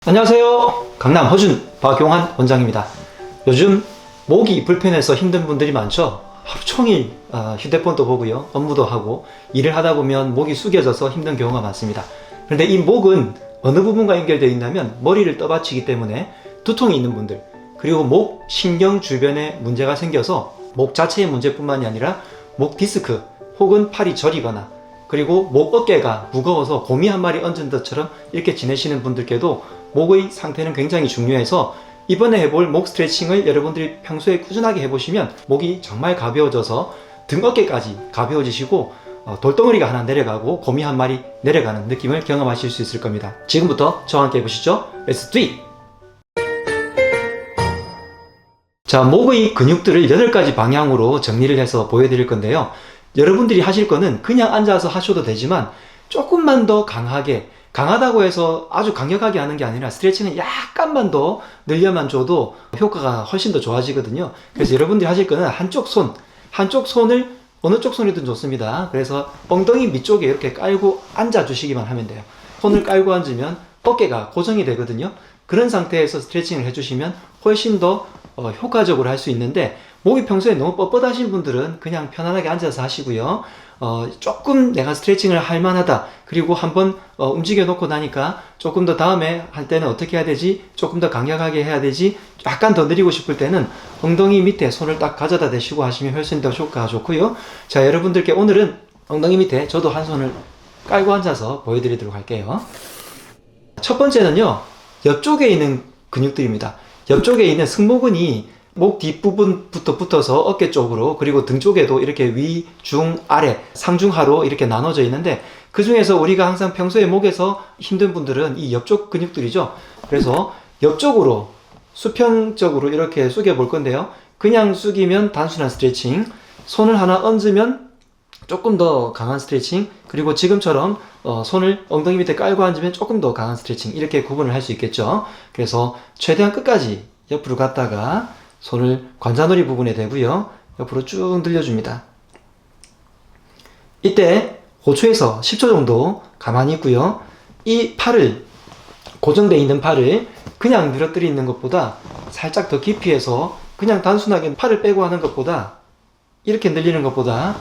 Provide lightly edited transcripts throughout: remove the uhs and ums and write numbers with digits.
안녕하세요. 강남 허준 박용환 원장입니다. 요즘 목이 불편해서 힘든 분들이 많죠. 하루 종일 휴대폰도 보고요, 업무도 하고 일을 하다 보면 목이 숙여져서 힘든 경우가 많습니다. 그런데 이 목은 어느 부분과 연결되어 있냐면 머리를 떠받치기 때문에 두통이 있는 분들, 그리고 목 신경 주변에 문제가 생겨서 목 자체의 문제뿐만이 아니라 목 디스크 혹은 팔이 저리거나, 그리고 목 어깨가 무거워서 곰이 한 마리 얹은 것처럼 이렇게 지내시는 분들께도 목의 상태는 굉장히 중요해서 이번에 해볼 목 스트레칭을 여러분들이 평소에 꾸준하게 해보시면 목이 정말 가벼워져서 등 어깨까지 가벼워지시고 돌덩어리가 하나 내려가고 곰이 한 마리 내려가는 느낌을 경험하실 수 있을 겁니다. 지금부터 저와 함께 해보시죠. Let's do it! 자, 목의 근육들을 8가지 방향으로 정리를 해서 보여드릴 건데요. 여러분들이 하실 거는 그냥 앉아서 하셔도 되지만 조금만 더 강하다고 해서 아주 강력하게 하는 게 아니라 스트레칭은 약간만 더 늘려만 줘도 효과가 훨씬 더 좋아지거든요. 그래서 여러분들이 하실 거는 한쪽 손을 어느 쪽 손이든 좋습니다. 그래서 엉덩이 밑쪽에 이렇게 깔고 앉아 주시기만 하면 돼요. 손을 깔고 앉으면 어깨가 고정이 되거든요. 그런 상태에서 스트레칭을 해주시면 훨씬 더 효과적으로 할 수 있는데, 목이 평소에 너무 뻣뻣하신 분들은 그냥 편안하게 앉아서 하시고요. 조금 내가 스트레칭을 할 만하다, 그리고 한번 움직여 놓고 나니까 조금 더 다음에 할 때는 어떻게 해야 되지, 조금 더 강력하게 해야 되지, 약간 더 느리고 싶을 때는 엉덩이 밑에 손을 딱 가져다 대시고 하시면 훨씬 더 효과가 좋고요. 자, 여러분들께 오늘은 엉덩이 밑에 저도 한 손을 깔고 앉아서 보여드리도록 할게요. 첫 번째는요, 옆쪽에 있는 근육들입니다. 옆쪽에 있는 승모근이 목 뒷부분부터 붙어서 어깨 쪽으로, 그리고 등 쪽에도 이렇게 위, 중, 아래, 상중하로 이렇게 나눠져 있는데, 그 중에서 우리가 항상 평소에 목에서 힘든 분들은 이 옆쪽 근육들이죠. 그래서 옆쪽으로 수평적으로 이렇게 숙여 볼 건데요. 그냥 숙이면 단순한 스트레칭, 손을 하나 얹으면 조금 더 강한 스트레칭, 그리고 지금처럼 손을 엉덩이 밑에 깔고 앉으면 조금 더 강한 스트레칭, 이렇게 구분을 할 수 있겠죠. 그래서 최대한 끝까지 옆으로 갔다가 손을 관자놀이 부분에 대고요, 옆으로 쭉 늘려줍니다. 이때 5초에서 10초 정도 가만히 있고요. 이 팔을, 고정되어 있는 팔을 그냥 늘어뜨리는 것보다 살짝 더 깊이 해서, 그냥 단순하게 팔을 빼고 하는 것보다, 이렇게 늘리는 것보다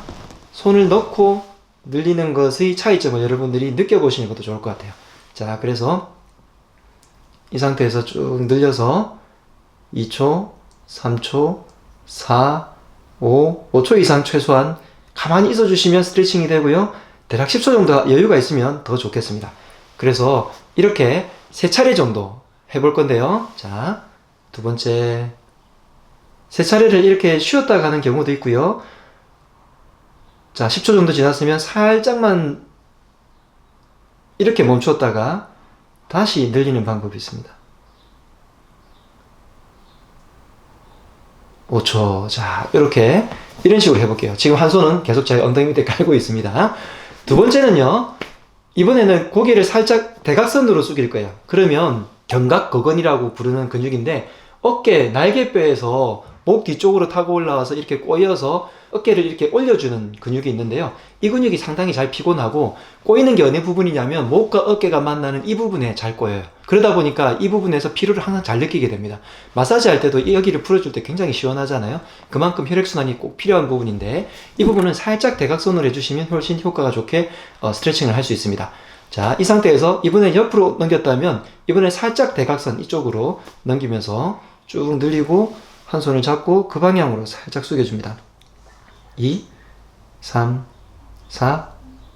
손을 넣고 늘리는 것의 차이점을 여러분들이 느껴보시는 것도 좋을 것 같아요. 자, 그래서 이 상태에서 쭉 늘려서 2초, 3초, 4, 5초 이상 최소한 가만히 있어 주시면 스트레칭이 되고요. 대략 10초 정도 여유가 있으면 더 좋겠습니다. 그래서 이렇게 3차례 정도 해볼 건데요. 자, 두 번째, 3차례를 이렇게 쉬었다 가는 경우도 있고요. 자, 10초 정도 지났으면 살짝만 이렇게 멈췄다가 다시 늘리는 방법이 있습니다. 5초. 자, 이런 식으로 해볼게요. 지금 한 손은 계속 제 엉덩이 밑에 깔고 있습니다. 두 번째는요, 이번에는 고개를 살짝 대각선으로 숙일 거예요. 그러면 견갑거근이라고 부르는 근육인데, 어깨 날개뼈에서 목 뒤쪽으로 타고 올라와서 이렇게 꼬여서 어깨를 이렇게 올려주는 근육이 있는데요. 이 근육이 상당히 잘 피곤하고, 꼬이는 게 어느 부분이냐면 목과 어깨가 만나는 이 부분에 잘 꼬여요. 그러다 보니까 이 부분에서 피로를 항상 잘 느끼게 됩니다. 마사지 할 때도 여기를 풀어줄 때 굉장히 시원하잖아요. 그만큼 혈액순환이 꼭 필요한 부분인데, 이 부분은 살짝 대각선으로 해주시면 훨씬 효과가 좋게 스트레칭을 할 수 있습니다. 자, 이 상태에서 이번에 옆으로 넘겼다면, 이번에 살짝 대각선 이쪽으로 넘기면서 쭉 늘리고 한 손을 잡고 그 방향으로 살짝 숙여줍니다. 2, 3, 4,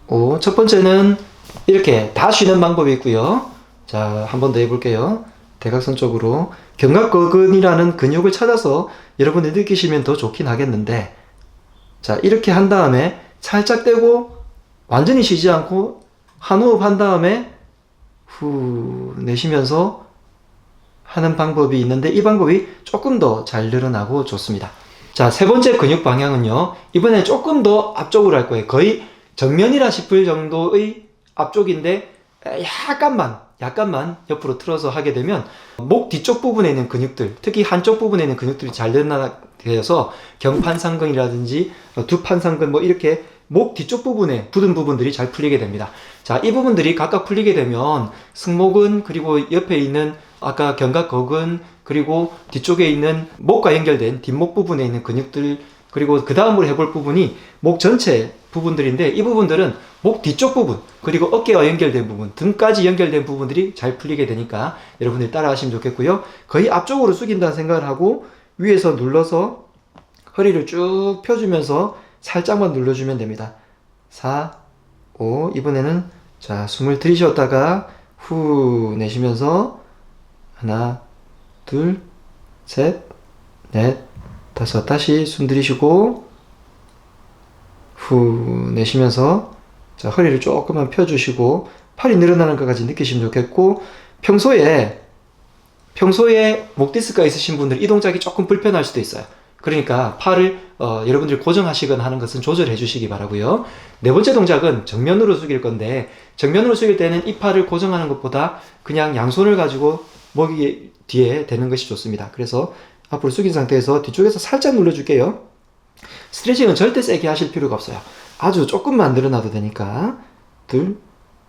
5. 첫 번째는 이렇게 다 쉬는 방법이 있고요. 자, 한 번 더 해볼게요. 대각선 쪽으로 견갑거근이라는 근육을 찾아서 여러분이 느끼시면 더 좋긴 하겠는데, 자, 이렇게 한 다음에 살짝 떼고 완전히 쉬지 않고 한 호흡 한 다음에 후 내쉬면서 하는 방법이 있는데, 이 방법이 조금 더 잘 늘어나고 좋습니다. 자, 세 번째 근육 방향은요, 이번에 조금 더 앞쪽으로 할 거예요. 거의 정면이라 싶을 정도의 앞쪽인데, 약간만 옆으로 틀어서 하게 되면 목 뒤쪽 부분에 있는 근육들, 특히 한쪽 부분에 있는 근육들이 잘 늘어나게 되어서 경판상근이라든지 두판상근, 이렇게 목 뒤쪽 부분에 굳은 부분들이 잘 풀리게 됩니다. 자, 이 부분들이 각각 풀리게 되면 승모근, 그리고 옆에 있는 아까 견갑거근, 그리고 뒤쪽에 있는 목과 연결된 뒷목 부분에 있는 근육들, 그리고 그 다음으로 해볼 부분이 목 전체 부분들인데, 이 부분들은 목 뒤쪽 부분, 그리고 어깨와 연결된 부분, 등까지 연결된 부분들이 잘 풀리게 되니까 여러분들이 따라 하시면 좋겠고요. 거의 앞쪽으로 숙인다는 생각을 하고 위에서 눌러서 허리를 쭉 펴주면서 살짝만 눌러주면 됩니다. 4, 5, 이번에는 자, 숨을 들이쉬었다가 후 내쉬면서 하나, 둘, 셋, 넷, 다섯. 다시 숨 들이쉬고 후 내쉬면서 자, 허리를 조금만 펴주시고 팔이 늘어나는 것까지 느끼시면 좋겠고, 평소에 목 디스크가 있으신 분들 이 동작이 조금 불편할 수도 있어요. 그러니까 팔을 여러분들이 고정하시거나 하는 것은 조절해 주시기 바라고요. 네 번째 동작은 정면으로 숙일 건데, 정면으로 숙일 때는 이 팔을 고정하는 것보다 그냥 양손을 가지고 목이 뒤에 대는 것이 좋습니다. 그래서 앞으로 숙인 상태에서 뒤쪽에서 살짝 눌러줄게요. 스트레칭은 절대 세게 하실 필요가 없어요. 아주 조금만 늘어나도 되니까. 둘,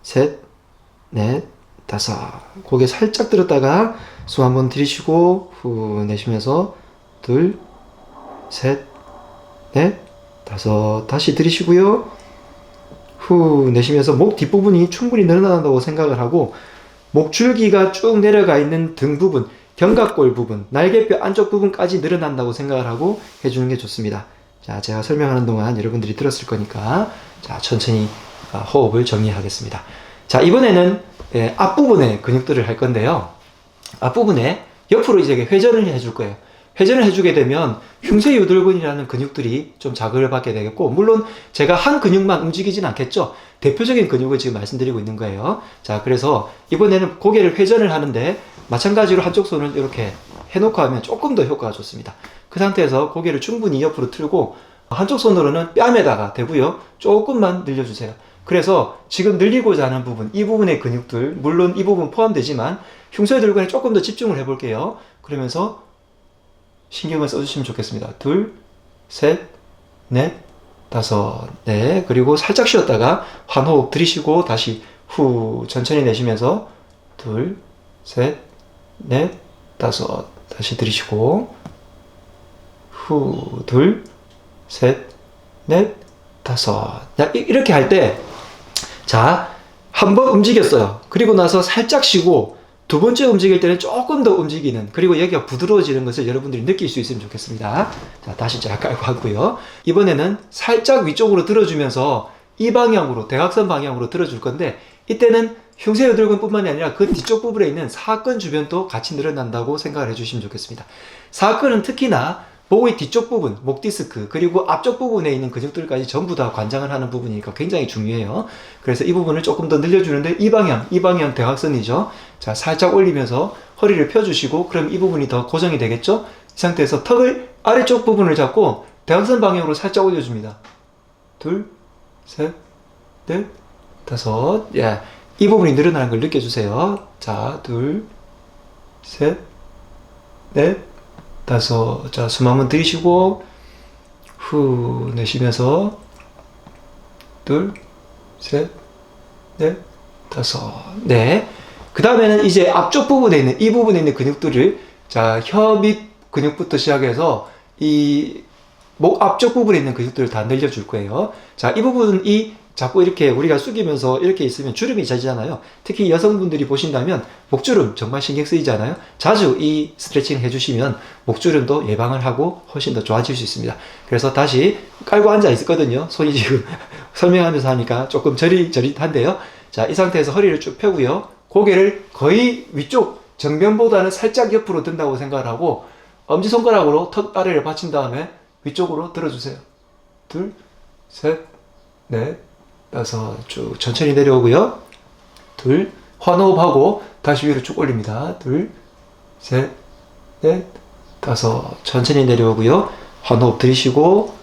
셋, 넷, 다섯. 고개 살짝 들었다가 숨 한번 들이쉬고 후 내쉬면서 둘, 셋, 넷, 다섯. 다시 들이쉬고요. 후 내쉬면서 목 뒷부분이 충분히 늘어난다고 생각을 하고, 목줄기가 쭉 내려가 있는 등 부분, 견갑골 부분, 날개뼈 안쪽 부분까지 늘어난다고 생각을 하고 해주는 게 좋습니다. 자, 제가 설명하는 동안 여러분들이 들었을 거니까 자, 천천히 호흡을 정리하겠습니다. 자, 이번에는 앞부분의 근육들을 할 건데요. 앞부분에 옆으로 이제 회전을 해줄 거예요. 회전을 해주게 되면 흉쇄유돌근이라는 근육들이 좀 자극을 받게 되겠고, 물론 제가 한 근육만 움직이진 않겠죠. 대표적인 근육을 지금 말씀드리고 있는 거예요. 자, 그래서 이번에는 고개를 회전을 하는데 마찬가지로 한쪽 손을 이렇게 해놓고 하면 조금 더 효과가 좋습니다. 그 상태에서 고개를 충분히 옆으로 틀고 한쪽 손으로는 뺨에다가 대고요. 조금만 늘려주세요. 그래서 지금 늘리고자 하는 부분, 이 부분의 근육들, 물론 이 부분 포함되지만 흉쇄유돌근에 조금 더 집중을 해볼게요. 그러면서 신경을 써주시면 좋겠습니다. 둘, 셋, 넷, 다섯. 네. 그리고 살짝 쉬었다가 환호흡 들이쉬고 다시 후 천천히 내쉬면서 둘, 셋, 넷, 다섯. 다시 들이쉬고 후 둘, 셋, 넷, 다섯. 이렇게 할 때 자, 한 번 움직였어요. 그리고 나서 살짝 쉬고 두 번째 움직일 때는 조금 더 움직이는, 그리고 여기가 부드러워지는 것을 여러분들이 느낄 수 있으면 좋겠습니다. 자, 다시 쫙 깔고 하고요. 이번에는 살짝 위쪽으로 들어주면서 이 방향으로, 대각선 방향으로 들어줄 건데, 이때는 흉쇄유돌근 뿐만이 아니라 그 뒤쪽 부분에 있는 사근 주변도 같이 늘어난다고 생각을 해주시면 좋겠습니다. 사근은 특히나 목의 뒤쪽 부분, 목 디스크, 그리고 앞쪽 부분에 있는 근육들까지 전부 다 관장을 하는 부분이니까 굉장히 중요해요. 그래서 이 부분을 조금 더 늘려주는데, 이 방향 대각선이죠. 자, 살짝 올리면서 허리를 펴주시고, 그럼 이 부분이 더 고정이 되겠죠? 이 상태에서 턱을 아래쪽 부분을 잡고 대각선 방향으로 살짝 올려줍니다. 둘, 셋, 넷, 다섯. 예, 이 부분이 늘어나는 걸 느껴주세요. 자, 둘, 셋, 넷, 다섯. 자, 숨 한번 들이쉬고 후 내쉬면서 둘, 셋, 넷, 다섯. 네. 그 다음에는 이제 앞쪽 부분에 있는 이 부분에 있는 근육들을, 자, 혀 밑 근육부터 시작해서 이 목 앞쪽 부분에 있는 근육들을 다 늘려줄 거예요. 자, 이 부분은 자꾸 이렇게 우리가 숙이면서 이렇게 있으면 주름이 져지잖아요. 특히 여성분들이 보신다면 목주름 정말 신경 쓰이잖아요. 자주 이 스트레칭 해주시면 목주름도 예방을 하고 훨씬 더 좋아질 수 있습니다. 그래서 다시 깔고 앉아 있었거든요. 손이 지금 설명하면서 하니까 조금 저릿한데요. 자, 이 상태에서 허리를 쭉 펴고요. 고개를 거의 위쪽, 정면보다는 살짝 옆으로 든다고 생각을 하고 엄지손가락으로 턱 아래를 받친 다음에 위쪽으로 들어주세요. 둘, 셋, 넷, 다섯. 쭉 천천히 내려오고요. 둘, 환호흡하고 다시 위로 쭉 올립니다. 둘, 셋, 넷, 다섯. 천천히 내려오고요. 환호흡 들이쉬고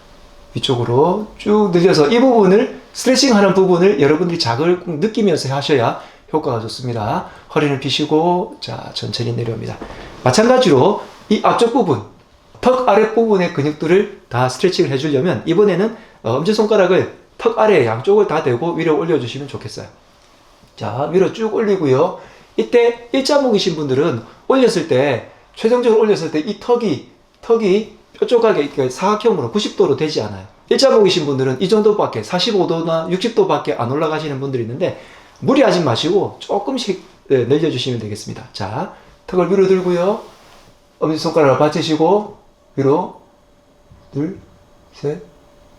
위쪽으로 쭉 늘려서 이 부분을, 스트레칭 하는 부분을 여러분들이 자극을 꼭 느끼면서 하셔야 효과가 좋습니다. 허리를 펴시고 자, 천천히 내려옵니다. 마찬가지로 이 앞쪽 부분, 턱 아랫부분의 근육들을 다 스트레칭을 해주려면 이번에는 엄지손가락을 턱 아래 양쪽을 다 대고 위로 올려주시면 좋겠어요. 자, 위로 쭉 올리고요. 이때 일자목이신 분들은 올렸을 때, 최종적으로 올렸을 때 이 턱이 뾰족하게 이렇게 사각형으로 90도로 되지 않아요. 일자목이신 분들은 이 정도밖에, 45도나 60도밖에 안 올라가시는 분들이 있는데, 무리하지 마시고 조금씩 늘려주시면 되겠습니다. 자, 턱을 위로 들고요. 엄지손가락을 받치시고, 위로, 둘, 셋,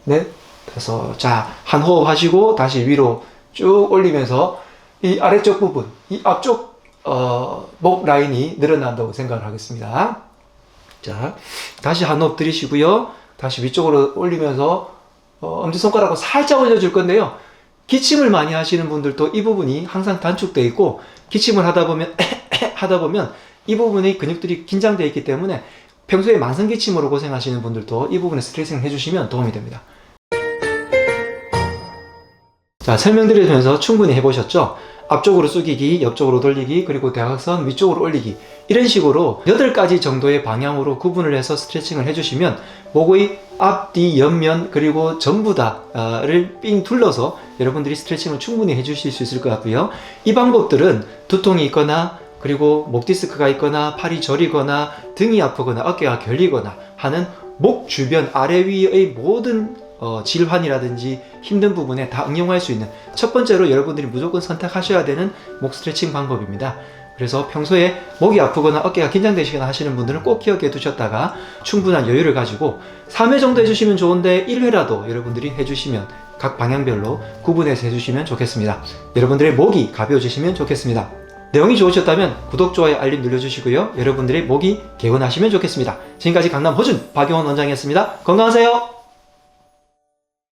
넷, 다섯. 자, 한 호흡 하시고, 다시 위로 쭉 올리면서, 이 아래쪽 부분, 이 앞쪽, 목 라인이 늘어난다고 생각을 하겠습니다. 자, 다시 한 호흡 들이시고요. 다시 위쪽으로 올리면서, 엄지손가락으로 살짝 올려줄 건데요. 기침을 많이 하시는 분들도 이 부분이 항상 단축되어 있고, 기침을 하다 보면 이 부분의 근육들이 긴장되어 있기 때문에 평소에 만성기침으로 고생하시는 분들도 이 부분에 스트레칭을 해주시면 도움이 됩니다. 자, 설명드리면서 충분히 해보셨죠? 앞쪽으로 숙이기, 옆쪽으로 돌리기, 그리고 대각선 위쪽으로 올리기, 이런 식으로 8가지 정도의 방향으로 구분을 해서 스트레칭을 해주시면 목의 앞, 뒤, 옆면, 그리고 전부 다를 삥 둘러서 여러분들이 스트레칭을 충분히 해주실 수 있을 것 같고요. 이 방법들은 두통이 있거나, 그리고 목 디스크가 있거나, 팔이 저리거나, 등이 아프거나, 어깨가 결리거나 하는 목 주변 아래 위의 모든 질환이라든지 힘든 부분에 다 응용할 수 있는, 첫 번째로 여러분들이 무조건 선택하셔야 되는 목 스트레칭 방법입니다. 그래서 평소에 목이 아프거나 어깨가 긴장되시거나 하시는 분들은 꼭 기억해 두셨다가 충분한 여유를 가지고 3회 정도 해주시면 좋은데 1회라도 여러분들이 해주시면 각 방향별로 구분해서 해주시면 좋겠습니다. 여러분들의 목이 가벼워지시면 좋겠습니다. 내용이 좋으셨다면 구독, 좋아요, 알림 눌러주시고요. 여러분들의 목이 개운하시면 좋겠습니다. 지금까지 강남 허준 박용원 원장이었습니다. 건강하세요.